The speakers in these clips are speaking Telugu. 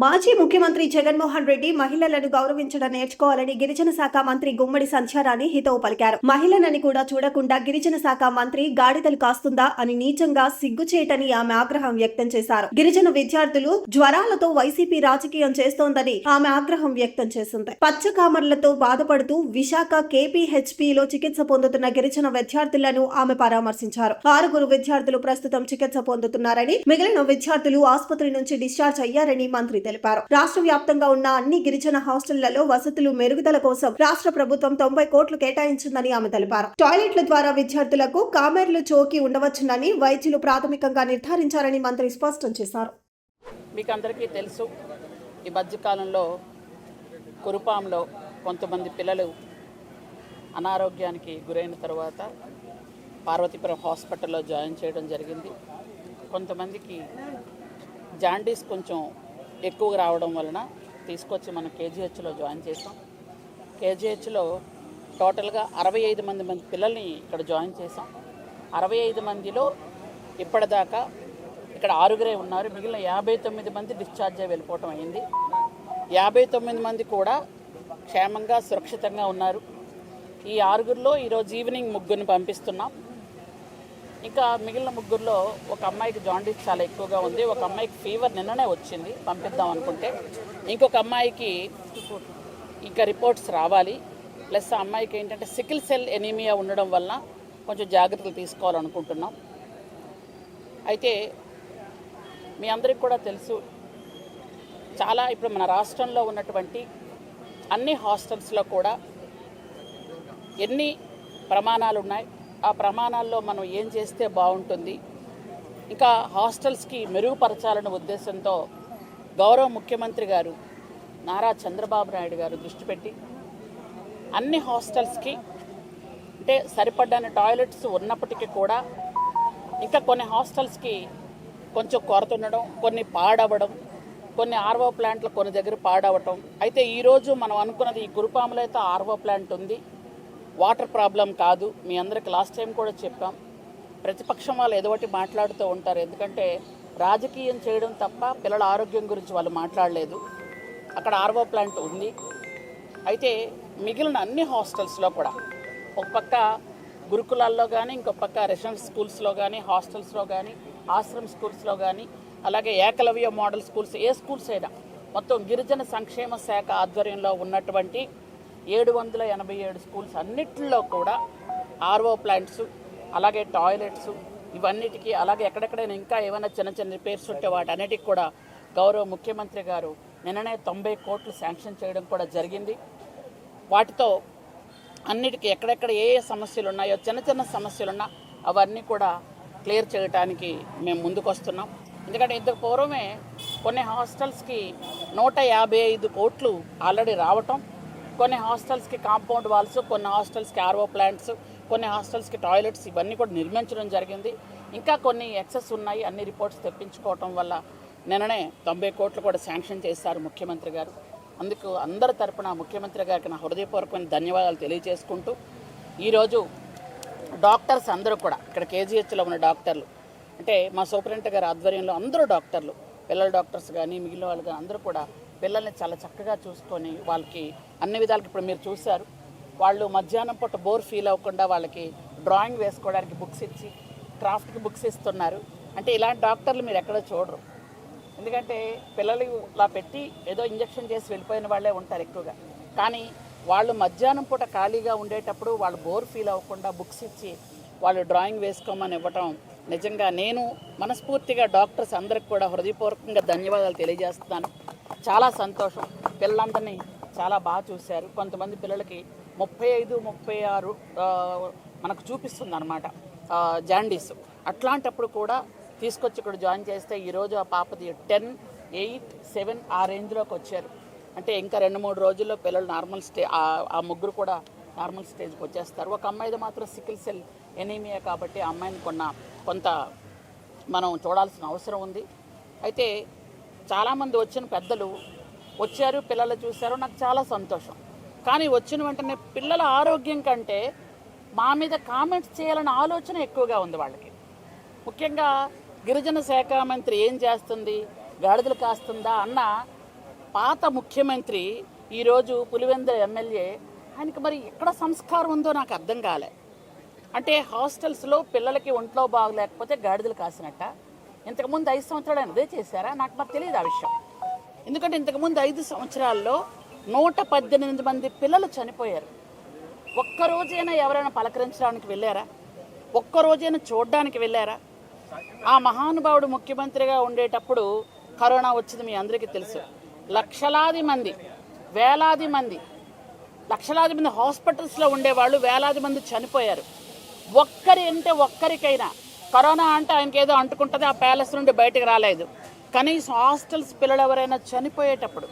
మాజీ ముఖ్యమంత్రి జగన్మోహన్ రెడ్డి మహిళలను గౌరవించడం నేర్చుకోవాలని గిరిజన శాఖ మంత్రి గుమ్మడి సంధ్యారాణి హితవు పలికారు. మహిళనని కూడా చూడకుండా గిరిజన శాఖ మంత్రి గాడిదలు కాస్తుందా అని నీచంగా సిగ్గుచేటని ఆమె ఆగ్రహం వ్యక్తం చేశారు. గిరిజన విద్యార్థులు జ్వరాలతో వైసీపీ రాజకీయం చేస్తోందని ఆమె ఆగ్రహం వ్యక్తం చేసింది. పచ్చకామర్లతో బాధపడుతూ విశాఖ కేపీహెచ్పీలో చికిత్స పొందుతున్న గిరిజన విద్యార్థులను ఆమె పరామర్శించారు. 6 విద్యార్థులు ప్రస్తుతం చికిత్స పొందుతున్నారని, మిగిలిన విద్యార్థులు ఆసుపత్రి నుంచి డిశ్చార్జ్ అయ్యారని మంత్రి తెలిపారు. రాష్ట్ర వ్యాప్తంగా ఉన్న అన్ని గిరిజన హాస్టళ్లలో వసతులు మెరుగుదల కోసం రాష్ట్ర ప్రభుత్వం 90 కోట్లు కేటాయించిందని ఆమె తెలిపారు. టాయిలెట్ల ద్వారా విద్యార్థులకు కామెర్లు చోకి ఉండవచ్చునని వైద్యులు ప్రాథమికంగా నిర్ధారించారని మంత్రి స్పష్టం చేశారు. మీకు అందరికీ తెలుసు, ఈ మధ్యకాలంలో కురుపాంలో కొంతమంది పిల్లలు అనారోగ్యానికి గురైన తర్వాత పార్వతీపురం హాస్పిటల్లో జాయిన్ చేయడం జరిగింది. కొంతమందికి జాండీస్ కొంచెం ఎక్కువగా రావడం వలన తీసుకొచ్చి మనం కేజీహెచ్లో జాయిన్ చేసాం. కేజీహెచ్లో టోటల్గా 65 మంది పిల్లల్ని ఇక్కడ జాయిన్ చేసాం. 65 మందిలో ఇప్పటిదాకా ఇక్కడ 6 ఉన్నారు. మిగిలిన 59 మంది డిశ్చార్జ్ అయ్యి వెళ్ళిపోవటం అయింది. 59 మంది కూడా క్షేమంగా సురక్షితంగా ఉన్నారు. ఈ 6లో ఈరోజు ఈవినింగ్ 3 పంపిస్తున్నాం. ఇంకా మిగిలిన 3లో ఒక అమ్మాయికి జాండీస్ చాలా ఎక్కువగా ఉంది, ఒక అమ్మాయికి ఫీవర్ నిన్ననే వచ్చింది, పంపిద్దాం అనుకుంటే. ఇంకొక అమ్మాయికి ఇంకా రిపోర్ట్స్ రావాలి. ప్లస్ ఆ అమ్మాయికి ఏంటంటే సికిల్ సెల్ ఎనీమియా ఉండడం వలన కొంచెం జాగ్రత్తలు తీసుకోవాలనుకుంటున్నాం. అయితే మీ అందరికి కూడా తెలుసు, చాలా ఇప్పుడు మన రాష్ట్రంలో ఉన్నటువంటి అన్ని హాస్టల్స్లో కూడా ఎన్ని ప్రమాణాలు ఉన్నాయి, ఆ ప్రమాణాల్లో మనం ఏం చేస్తే బాగుంటుంది, ఇంకా హాస్టల్స్కి మెరుగుపరచాలనే ఉద్దేశంతో గౌరవ ముఖ్యమంత్రి గారు నారా చంద్రబాబు నాయుడు గారు దృష్టి పెట్టి అన్ని హాస్టల్స్కి అంటే సరిపడ్డని టాయిలెట్స్ ఉన్నప్పటికీ కూడా ఇంకా కొన్ని హాస్టల్స్కి కొంచెం కొరత ఉండడం, కొన్ని పాడవడం, కొన్ని ఆర్ఓ ప్లాంట్లు కొన్ని దగ్గర పాడవటం. అయితే ఈరోజు మనం అనుకున్నది ఈ కురుపాములో అయితే ఆర్ఓ ప్లాంట్ ఉంది, వాటర్ ప్రాబ్లం కాదు. మీ అందరికి లాస్ట్ టైం కూడా చెప్పాం. ప్రతిపక్షం వాళ్ళు ఏదో ఒకటి మాట్లాడుతూ ఉంటారు, ఎందుకంటే రాజకీయం చేయడం తప్ప పిల్లల ఆరోగ్యం గురించి వాళ్ళు మాట్లాడలేదు. అక్కడ ఆర్ఓ ప్లాంట్ ఉంది. అయితే మిగిలిన అన్ని హాస్టల్స్లో కూడా ఒక పక్క గురుకులాల్లో కానీ, ఇంకొక పక్క రెసిడెన్షియల్ స్కూల్స్లో కానీ, హాస్టల్స్లో కానీ, ఆశ్రమ్ స్కూల్స్లో కానీ, అలాగే ఏకలవ్య మోడల్ స్కూల్స్, ఏ స్కూల్స్ అయినా మొత్తం గిరిజన సంక్షేమ శాఖ ఆధ్వర్యంలో ఉన్నటువంటి 787 స్కూల్స్ అన్నిటిలో కూడా ఆర్ఓ ప్లాంట్స్, అలాగే టాయిలెట్స్, ఇవన్నిటికీ, అలాగే ఎక్కడెక్కడైనా ఇంకా ఏమైనా చిన్న చిన్న రిపేర్స్ ఉంటే వాటన్నిటికి కూడా గౌరవ ముఖ్యమంత్రి గారు నిన్ననే 90 కోట్లు శాంక్షన్ చేయడం కూడా జరిగింది. వాటితో అన్నిటికీ ఎక్కడెక్కడ ఏ ఏ సమస్యలు ఉన్నాయో, చిన్న చిన్న సమస్యలున్నా అవన్నీ కూడా క్లియర్ చేయడానికి మేము ముందుకు వస్తున్నాం. ఎందుకంటే ఇంతకు పూర్వమే కొన్ని హాస్టల్స్కి 155 కోట్లు ఆల్రెడీ రావటం, కొన్ని హాస్టల్స్కి కాంపౌండ్ వాల్స్, కొన్ని హాస్టల్స్కి ఆర్ఓ ప్లాంట్స్, కొన్ని హాస్టల్స్కి టాయిలెట్స్, ఇవన్నీ కూడా నిర్మించడం జరిగింది. ఇంకా కొన్ని ఎక్సెస్ ఉన్నాయి, అన్ని రిపోర్ట్స్ తెప్పించుకోవటం వల్ల నిన్ననే 90 కోట్లు కూడా శాంక్షన్ చేశారు ముఖ్యమంత్రి గారు. అందుకు అందరి తరపున ముఖ్యమంత్రి గారికి నా హృదయపూర్వకమైన ధన్యవాదాలు తెలియజేసుకుంటూ, ఈరోజు డాక్టర్స్ అందరూ కూడా ఇక్కడ కేజీహెచ్లో ఉన్న డాక్టర్లు, అంటే మా సూపరింటెండెంట్ గారి ఆధ్వర్యంలో అందరూ డాక్టర్లు, పిల్లల డాక్టర్స్ కానీ మిగిలిన వాళ్ళు కానీ అందరూ కూడా పిల్లల్ని చాలా చక్కగా చూసుకొని వాళ్ళకి అన్ని విధాలకి, ఇప్పుడు మీరు చూశారు, వాళ్ళు మధ్యాహ్నం పూట బోర్ ఫీల్ అవ్వకుండా వాళ్ళకి డ్రాయింగ్ వేసుకోవడానికి బుక్స్ ఇచ్చి, క్రాఫ్ట్కి బుక్స్ ఇస్తున్నారు. అంటే ఇలాంటి డాక్టర్లు మీరు ఎక్కడ చూడరు. ఎందుకంటే పిల్లలు ఇలా పెట్టి ఏదో ఇంజక్షన్ చేసి వెళ్ళిపోయిన వాళ్ళే ఉంటారు ఎక్కువగా. కానీ వాళ్ళు మధ్యాహ్నం పూట ఖాళీగా ఉండేటప్పుడు వాళ్ళు బోర్ ఫీల్ అవ్వకుండా బుక్స్ ఇచ్చి వాళ్ళు డ్రాయింగ్ వేసుకోమని ఇవ్వటం నిజంగా నేను మనస్ఫూర్తిగా డాక్టర్స్ అందరికి కూడా హృదయపూర్వకంగా ధన్యవాదాలు తెలియజేస్తున్నాను. చాలా సంతోషం. పిల్లలందరినీ చాలా బాగా చూశారు. కొంతమంది పిల్లలకి 35, 36 మనకు చూపిస్తుంది అనమాట జాండీస్. అట్లాంటప్పుడు కూడా తీసుకొచ్చి ఇక్కడ జాయిన్ చేస్తే ఈరోజు ఆ పాపది 10, 8, 7 ఆ రేంజ్లోకి వచ్చారు. అంటే ఇంకా 2-3 రోజుల్లో పిల్లలు నార్మల్ ఆ 3 కూడా నార్మల్ స్టేజ్కి వచ్చేస్తారు. ఒక అమ్మాయిది మాత్రం సికిల్ సెల్ ఎనీమియా కాబట్టి ఆ అమ్మాయిని కొంత మనం చూడాల్సిన అవసరం ఉంది. అయితే చాలామంది వచ్చిన పెద్దలు వచ్చారు, పిల్లలు చూశారు, నాకు చాలా సంతోషం. కానీ వచ్చిన వెంటనే పిల్లల ఆరోగ్యం కంటే మా మీద కామెంట్స్ చేయాలన్న ఆలోచన ఎక్కువగా ఉంది వాళ్ళకి. ముఖ్యంగా గిరిజన శాఖ మంత్రి ఏం చేస్తుంది, గాడిదలు కాస్తుందా అన్న పాత ముఖ్యమంత్రి ఈరోజు పులివెందుల ఎమ్మెల్యే, ఆయనకి మరి ఎక్కడ సంస్కారం ఉందో నాకు అర్థం కాలే. అంటే హాస్టల్స్లో పిల్లలకి ఒంట్లో బాగలేకపోతే గాడిదలు కాసినట్ట. ఇంతకుముందు 5 సంవత్సరాలు ఆయన అదే చేశారా? నాకు మరి తెలియదు ఆ విషయం. ఎందుకంటే ఇంతకుముందు 5 సంవత్సరాల్లో 118 మంది పిల్లలు చనిపోయారు. ఒక్కరోజైనా ఎవరైనా పలకరించడానికి వెళ్ళారా? ఒక్కరోజైనా చూడడానికి వెళ్ళారా? ఆ మహానుభావుడు ముఖ్యమంత్రిగా ఉండేటప్పుడు కరోనా వచ్చింది, మీ అందరికీ తెలుసు. లక్షలాది మంది, వేలాది మంది, లక్షలాది మంది హాస్పిటల్స్లో ఉండేవాళ్ళు, వేలాది మంది చనిపోయారు. ఒక్కరికైనా కరోనా అంటే ఆయనకి ఏదో అంటుకుంటుంది, ఆ ప్యాలెస్ నుండి బయటకు రాలేదు. కనీసం హాస్టల్స్ పిల్లలు ఎవరైనా చనిపోయేటప్పుడు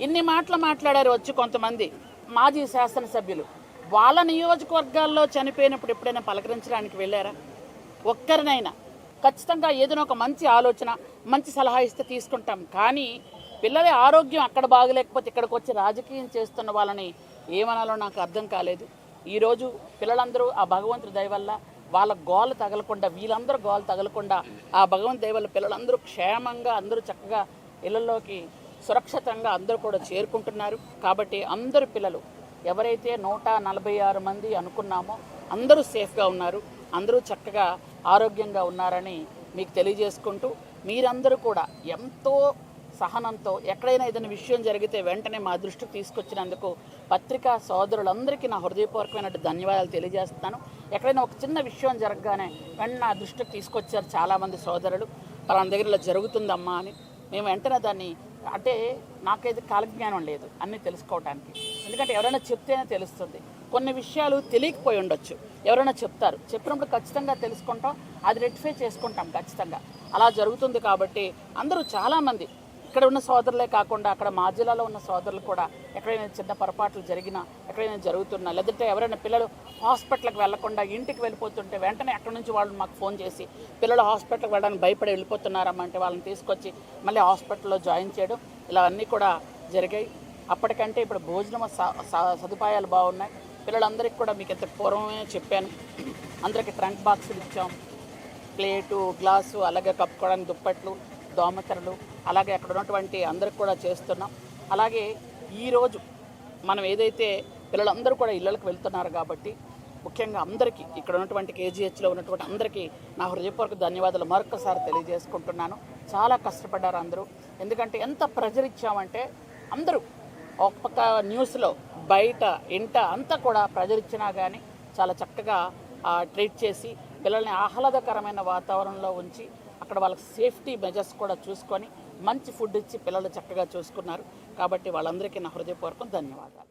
ఇన్ని మాటలు మాట్లాడారు వచ్చి కొంతమంది మాజీ శాసనసభ్యులు. వాళ్ళ నియోజకవర్గాల్లో చనిపోయినప్పుడు ఎప్పుడైనా పలకరించడానికి వెళ్ళారా? ఒక్కరినైనా? ఖచ్చితంగా ఏదైనా ఒక మంచి ఆలోచన, మంచి సలహా ఇస్తే తీసుకుంటాం. కానీ పిల్లల ఆరోగ్యం అక్కడ బాగలేకపోతే ఇక్కడికి వచ్చి రాజకీయం చేస్తున్న వాళ్ళని ఏమనాలో నాకు అర్థం కాలేదు. ఈరోజు పిల్లలందరూ ఆ భగవంతుడి దయ వల్ల వాళ్ళ గోలు తగలకుండా, వీళ్ళందరూ గోలు తగలకుండా ఆ భగవంతుడి దయ వల్ల పిల్లలందరూ క్షేమంగా, అందరూ చక్కగా ఇళ్లలోకి సురక్షితంగా అందరూ కూడా చేరుకుంటున్నారు. కాబట్టి అందరు పిల్లలు ఎవరైతే 146 మంది అనుకున్నామో అందరూ సేఫ్గా ఉన్నారు, అందరూ చక్కగా ఆరోగ్యంగా ఉన్నారని మీకు తెలియజేసుకుంటూ, మీరందరూ కూడా ఎంతో సహనంతో ఎక్కడైనా ఏదైనా విషయం జరిగితే వెంటనే మా దృష్టికి తీసుకొచ్చినందుకు పత్రికా సోదరులందరికీ నా హృదయపూర్వకమైన ధన్యవాదాలు తెలియజేస్తున్నాను. ఎక్కడైనా ఒక చిన్న విషయం జరగగానే వెంటనే నా దృష్టికి తీసుకొచ్చారు చాలామంది సోదరులు, పలానా దగ్గర ఇలా జరుగుతుందమ్మా అని. మేము వెంటనే దాన్ని, అంటే నాకైతే కాలజ్ఞానం లేదు అన్నీ తెలుసుకోవడానికి, ఎందుకంటే ఎవరైనా చెప్తేనే తెలుస్తుంది. కొన్ని విషయాలు తెలియకపోయి ఉండొచ్చు, ఎవరైనా చెప్తారు, చెప్పినప్పుడు ఖచ్చితంగా తెలుసుకుంటాం, అది రెక్టిఫై చేసుకుంటాం ఖచ్చితంగా. అలా జరుగుతుంది. కాబట్టి అందరూ చాలామంది ఇక్కడ ఉన్న సోదరులే కాకుండా అక్కడ మా జిల్లాలో ఉన్న సోదరులు కూడా ఎక్కడైనా చిన్న పొరపాట్లు జరిగినా, ఎక్కడైనా జరుగుతున్నా, లేదంటే ఎవరైనా పిల్లలు హాస్పిటల్కి వెళ్లకుండా ఇంటికి వెళ్ళిపోతుంటే వెంటనే అక్కడ నుంచి వాళ్ళు మాకు ఫోన్ చేసి పిల్లలు హాస్పిటల్కి వెళ్ళడానికి భయపడి వెళ్ళిపోతున్నారమ్మా అంటే వాళ్ళని తీసుకొచ్చి మళ్ళీ హాస్పిటల్లో జాయిన్ చేయడం, ఇలా అన్నీ కూడా జరిగాయి. అప్పటికంటే ఇప్పుడు భోజనం సదుపాయాలు బాగున్నాయి. పిల్లలందరికీ కూడా మీకు ఇంత పూర్వమే చెప్పాను, అందరికీ ట్రంక్ బాక్సులు ఇచ్చాం, ప్లేటు, గ్లాసు, అలాగే కప్పుకోవడానికి దుప్పట్లు, దోమతెరలు, అలాగే అక్కడ ఉన్నటువంటి అందరికి కూడా చేస్తున్నాం. అలాగే ఈరోజు మనం ఏదైతే పిల్లలందరూ కూడా ఇళ్ళకి వెళ్తున్నారు కాబట్టి ముఖ్యంగా అందరికీ ఇక్కడ ఉన్నటువంటి కేజీహెచ్లో ఉన్నటువంటి అందరికీ నా హృదయపూర్వక ధన్యవాదాలు మరొకసారి తెలియజేసుకుంటున్నాను. చాలా కష్టపడ్డారు అందరూ. ఎందుకంటే ఎంత ప్రెజర్ ఇచ్చామంటే అందరూ ఒక పక్క న్యూస్లో, బయట, ఇంట అంతా కూడా ప్రెజర్ ఇచ్చినా కానీ చాలా చక్కగా ట్రీట్ చేసి పిల్లల్ని ఆహ్లాదకరమైన వాతావరణంలో ఉంచి అక్కడ వాళ్ళకి సేఫ్టీ మెజర్స్ కూడా చూసుకొని మంచి ఫుడ్ ఇచ్చి పిల్లలు చక్కగా చూసుకున్నారు. కాబట్టి వాళ్ళందరికీ నా హృదయపూర్వకం ధన్యవాదాలు.